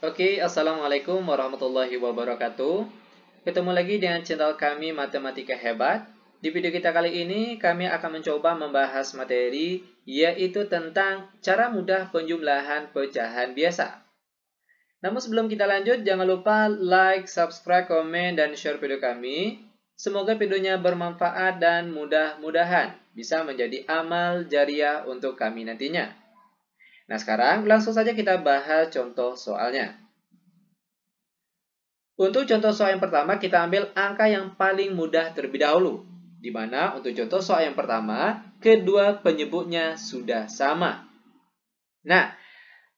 Oke, Assalamualaikum warahmatullahi wabarakatuh. Ketemu lagi dengan channel kami Matematika Hebat. Di video kita kali ini, kami akan mencoba membahas materi, yaitu tentang cara mudah penjumlahan pecahan biasa. Namun sebelum kita lanjut, jangan lupa like, subscribe, komen, dan share video kami. Semoga videonya bermanfaat dan mudah-mudahan bisa menjadi amal jariah untuk kami nantinya. Nah, sekarang langsung saja kita bahas contoh soalnya. Untuk contoh soal yang pertama, kita ambil angka yang paling mudah terlebih dahulu. Di mana untuk contoh soal yang pertama, kedua penyebutnya sudah sama. Nah,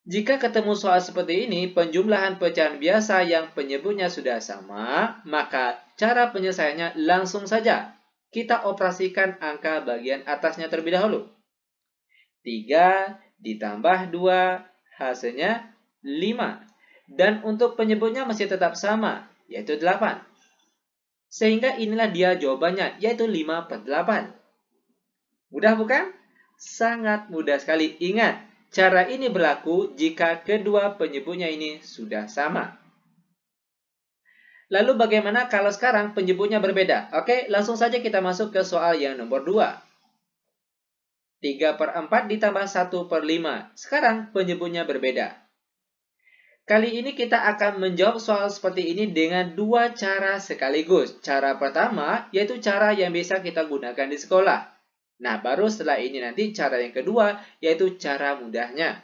jika ketemu soal seperti ini, penjumlahan pecahan biasa yang penyebutnya sudah sama, maka cara penyelesaiannya langsung saja. Kita operasikan angka bagian atasnya terlebih dahulu. 3 ditambah 2, hasilnya 5. Dan untuk penyebutnya masih tetap sama, yaitu 8. Sehingga inilah dia jawabannya, yaitu 5/8. Mudah bukan? Sangat mudah sekali. Ingat, cara ini berlaku jika kedua penyebutnya ini sudah sama. Lalu bagaimana kalau sekarang penyebutnya berbeda? Oke, langsung saja kita masuk ke soal yang nomor 2. 3/4 ditambah 1/5. Sekarang penyebutnya berbeda. Kali ini kita akan menjawab soal seperti ini dengan dua cara sekaligus. Cara pertama yaitu cara yang bisa kita gunakan di sekolah. Nah, baru setelah ini nanti cara yang kedua yaitu cara mudahnya.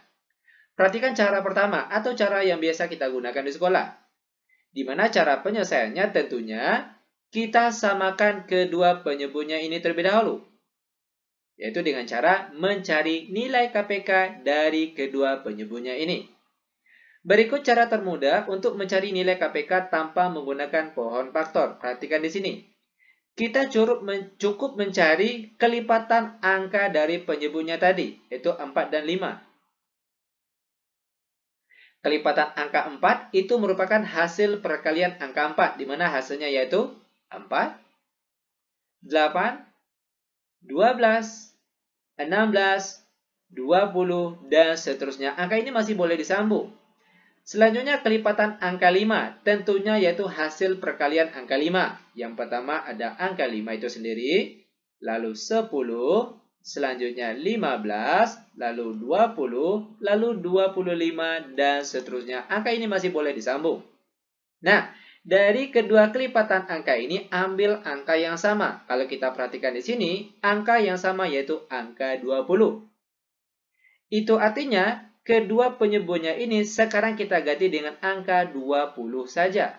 Perhatikan cara pertama atau cara yang biasa kita gunakan di sekolah. Di mana cara penyelesaiannya tentunya kita samakan kedua penyebutnya ini terlebih dahulu. Yaitu dengan cara mencari nilai KPK dari kedua penyebutnya ini. Berikut cara termudah untuk mencari nilai KPK tanpa menggunakan pohon faktor. Perhatikan di sini. Kita cukup mencari kelipatan angka dari penyebutnya tadi, yaitu 4 dan 5. Kelipatan angka 4 itu merupakan hasil perkalian angka 4, di mana hasilnya yaitu 4, 8, 12, 16, 20, dan seterusnya. Angka ini masih boleh disambung. Selanjutnya kelipatan angka 5, tentunya yaitu hasil perkalian angka 5. Yang pertama ada angka 5 itu sendiri, lalu 10, selanjutnya 15, lalu 20, lalu 25, dan seterusnya. Angka ini masih boleh disambung. Nah, dari kedua kelipatan angka ini, ambil angka yang sama. Kalau kita perhatikan di sini, angka yang sama yaitu angka 20. Itu artinya, kedua penyebutnya ini sekarang kita ganti dengan angka 20 saja.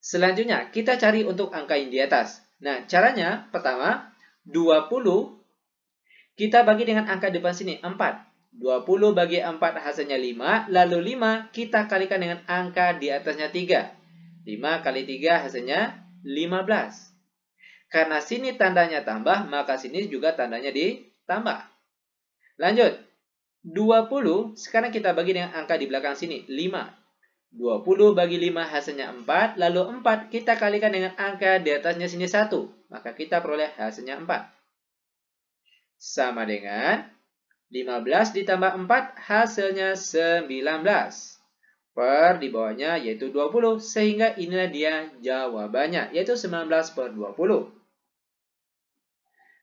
Selanjutnya, kita cari untuk angka yang di atas. Nah, caranya pertama, 20 kita bagi dengan angka depan sini, 4. 20 bagi 4 hasilnya 5, lalu 5 kita kalikan dengan angka di atasnya 3. 5 kali 3 hasilnya 15. Karena sini tandanya tambah, maka sini juga tandanya ditambah. Lanjut, 20 sekarang kita bagi dengan angka di belakang sini, 5. 20 bagi 5 hasilnya 4, lalu 4 kita kalikan dengan angka di atasnya sini 1, maka kita peroleh hasilnya 4. Sama dengan 15 ditambah 4 hasilnya 19. Per di bawahnya yaitu 20, sehingga inilah dia jawabannya, yaitu 19/20.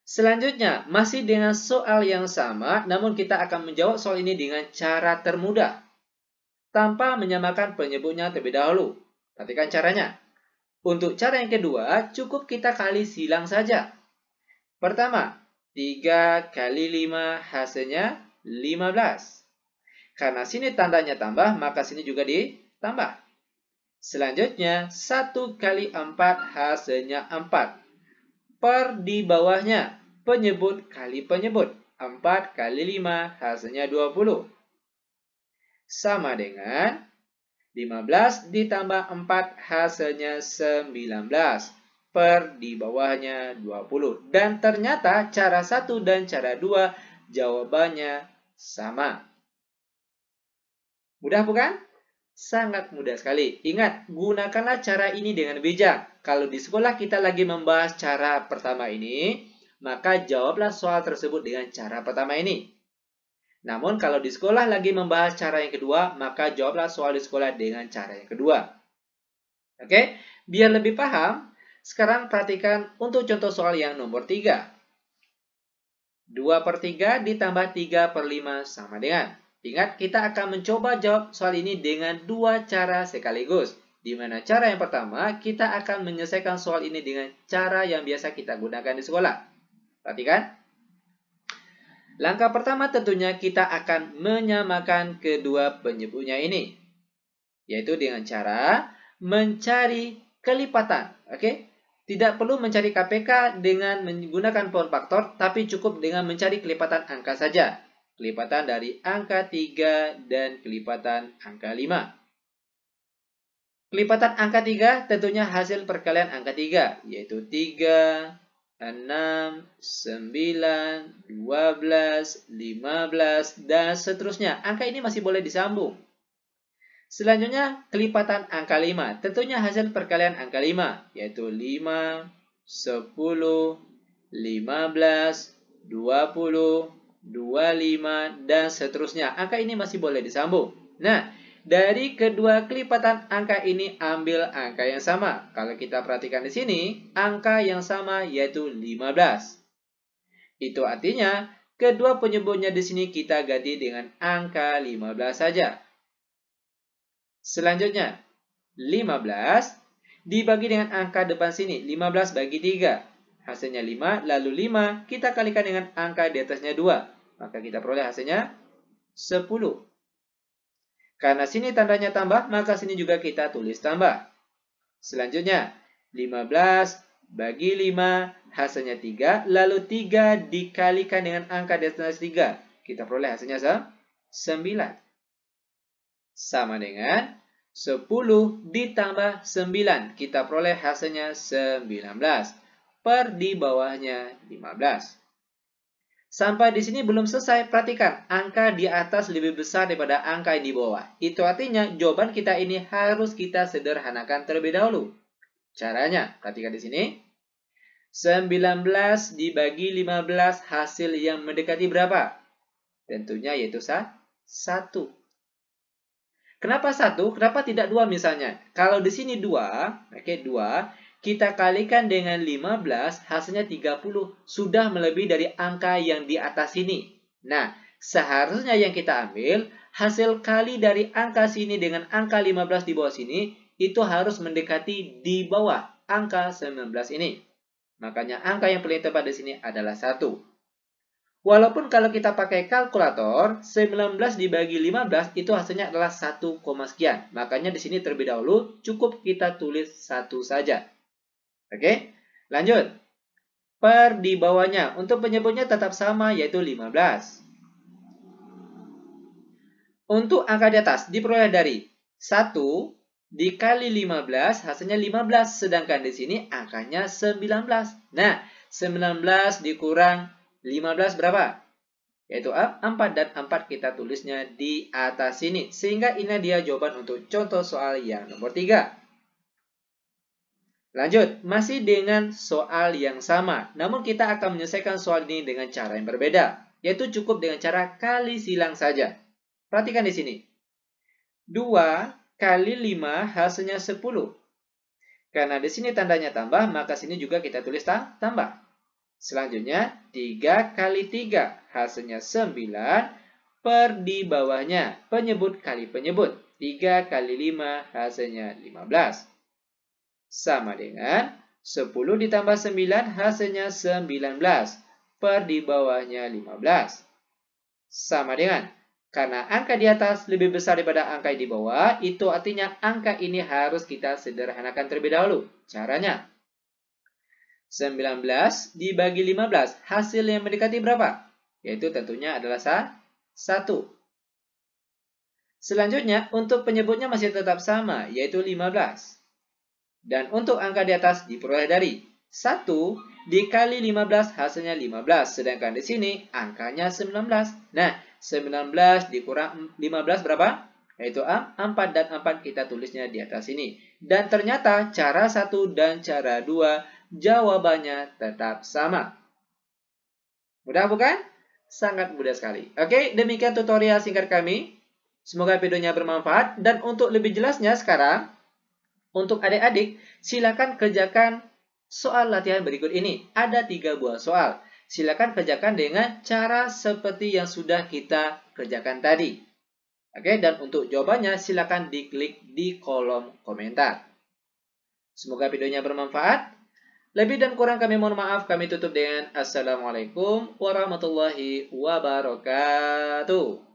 Selanjutnya, masih dengan soal yang sama, namun kita akan menjawab soal ini dengan cara termudah, tanpa menyamakan penyebutnya terlebih dahulu. Perhatikan caranya. Untuk cara yang kedua, cukup kita kali silang saja. Pertama, 3 kali 5 hasilnya 15. Karena sini tandanya tambah, maka sini juga ditambah. Selanjutnya, 1 kali 4 hasilnya 4. Per di bawahnya, penyebut kali penyebut. 4 kali 5 hasilnya 20. Sama dengan 15 ditambah 4 hasilnya 19. Per di bawahnya 20. Dan ternyata cara 1 dan cara 2 jawabannya sama. Mudah bukan? Sangat mudah sekali. Ingat, gunakanlah cara ini dengan bijak. Kalau di sekolah kita lagi membahas cara pertama ini, maka jawablah soal tersebut dengan cara pertama ini. Namun kalau di sekolah lagi membahas cara yang kedua, maka jawablah soal di sekolah dengan cara yang kedua. Oke, biar lebih paham, sekarang perhatikan untuk contoh soal yang nomor 3. 2/3 ditambah 3/5 sama dengan. Ingat, kita akan mencoba jawab soal ini dengan dua cara sekaligus. Di mana cara yang pertama, kita akan menyelesaikan soal ini dengan cara yang biasa kita gunakan di sekolah. Perhatikan. Langkah pertama tentunya kita akan menyamakan kedua penyebutnya ini. Yaitu dengan cara mencari kelipatan. Oke? Tidak perlu mencari KPK dengan menggunakan power faktor, tapi cukup dengan mencari kelipatan angka saja. Kelipatan dari angka 3 dan kelipatan angka 5. Kelipatan angka 3 tentunya hasil perkalian angka 3, yaitu 3, 6, 9, 12, 15, dan seterusnya. Angka ini masih boleh disambung. Selanjutnya, kelipatan angka 5. Tentunya hasil perkalian angka 5, yaitu 5, 10, 15, 20, 25, dan seterusnya. Angka ini masih boleh disambung. Nah, dari kedua kelipatan angka ini ambil angka yang sama. Kalau kita perhatikan di sini, angka yang sama yaitu 15. Itu artinya, kedua penyebutnya di sini kita ganti dengan angka 15 saja. Selanjutnya, 15 dibagi dengan angka depan sini. 15 bagi 3. Hasilnya 5, lalu 5 kita kalikan dengan angka di atasnya 2. Maka kita peroleh hasilnya 10. Karena sini tandanya tambah, maka sini juga kita tulis tambah. Selanjutnya, 15 bagi 5, hasilnya 3. Lalu 3 dikalikan dengan angka di atas 3. Kita peroleh hasilnya 9. Sama dengan 10 ditambah 9. Kita peroleh hasilnya 19. Per di bawahnya 15. Sampai di sini belum selesai. Perhatikan, angka di atas lebih besar daripada angka yang di bawah. Itu artinya jawaban kita ini harus kita sederhanakan terlebih dahulu. Caranya, perhatikan di sini. 19 dibagi 15 hasil yang mendekati berapa? Tentunya yaitu 1. Kenapa 1? Kenapa tidak 2 misalnya? Kalau di sini 2, oke, 2. Kita kalikan dengan 15, hasilnya 30. Sudah melebihi dari angka yang di atas sini. Nah, seharusnya yang kita ambil, hasil kali dari angka sini dengan angka 15 di bawah sini, itu harus mendekati di bawah angka 19 ini. Makanya angka yang paling tepat di sini adalah 1. Walaupun kalau kita pakai kalkulator, 19 dibagi 15 itu hasilnya adalah 1, sekian. Makanya di sini terlebih dahulu cukup kita tulis 1 saja. Oke, lanjut. Per di bawahnya, untuk penyebutnya tetap sama, yaitu 15. Untuk angka di atas, diperoleh dari 1 dikali 15, hasilnya 15. Sedangkan di sini angkanya 19. Nah, 19 dikurang 15 berapa? Yaitu 4, dan 4 kita tulisnya di atas sini. Sehingga ini dia jawaban untuk contoh soal yang nomor 3. Lanjut, masih dengan soal yang sama. Namun kita akan menyelesaikan soal ini dengan cara yang berbeda. Yaitu cukup dengan cara kali silang saja. Perhatikan di sini. 2 kali 5 hasilnya 10. Karena di sini tandanya tambah, maka sini juga kita tulis tambah. Selanjutnya, 3 kali 3 hasilnya 9. Per di bawahnya, penyebut kali penyebut. 3 kali 5 hasilnya 15. Sama dengan 10 ditambah 9 hasilnya 19. Per di bawahnya 15. Sama dengan, karena angka di atas lebih besar daripada angka di bawah, itu artinya angka ini harus kita sederhanakan terlebih dahulu. Caranya, 19 dibagi 15, hasil yang mendekati berapa? Yaitu tentunya adalah 1. Selanjutnya, untuk penyebutnya masih tetap sama, yaitu 15. Dan untuk angka di atas diperoleh dari 1 dikali 15 hasilnya 15. Sedangkan di sini angkanya 19. Nah, 19 dikurang 15 berapa? Yaitu 4, dan 4 kita tulisnya di atas sini. Dan ternyata cara 1 dan cara 2 jawabannya tetap sama. Mudah bukan? Sangat mudah sekali. Oke, demikian tutorial singkat kami. Semoga videonya bermanfaat. Dan untuk lebih jelasnya sekarang, untuk adik-adik, silakan kerjakan soal latihan berikut ini. Ada 3 buah soal. Silakan kerjakan dengan cara seperti yang sudah kita kerjakan tadi. Oke, dan untuk jawabannya silakan diklik di kolom komentar. Semoga videonya bermanfaat. Lebih dan kurang kami mohon maaf. Kami tutup dengan Assalamualaikum warahmatullahi wabarakatuh.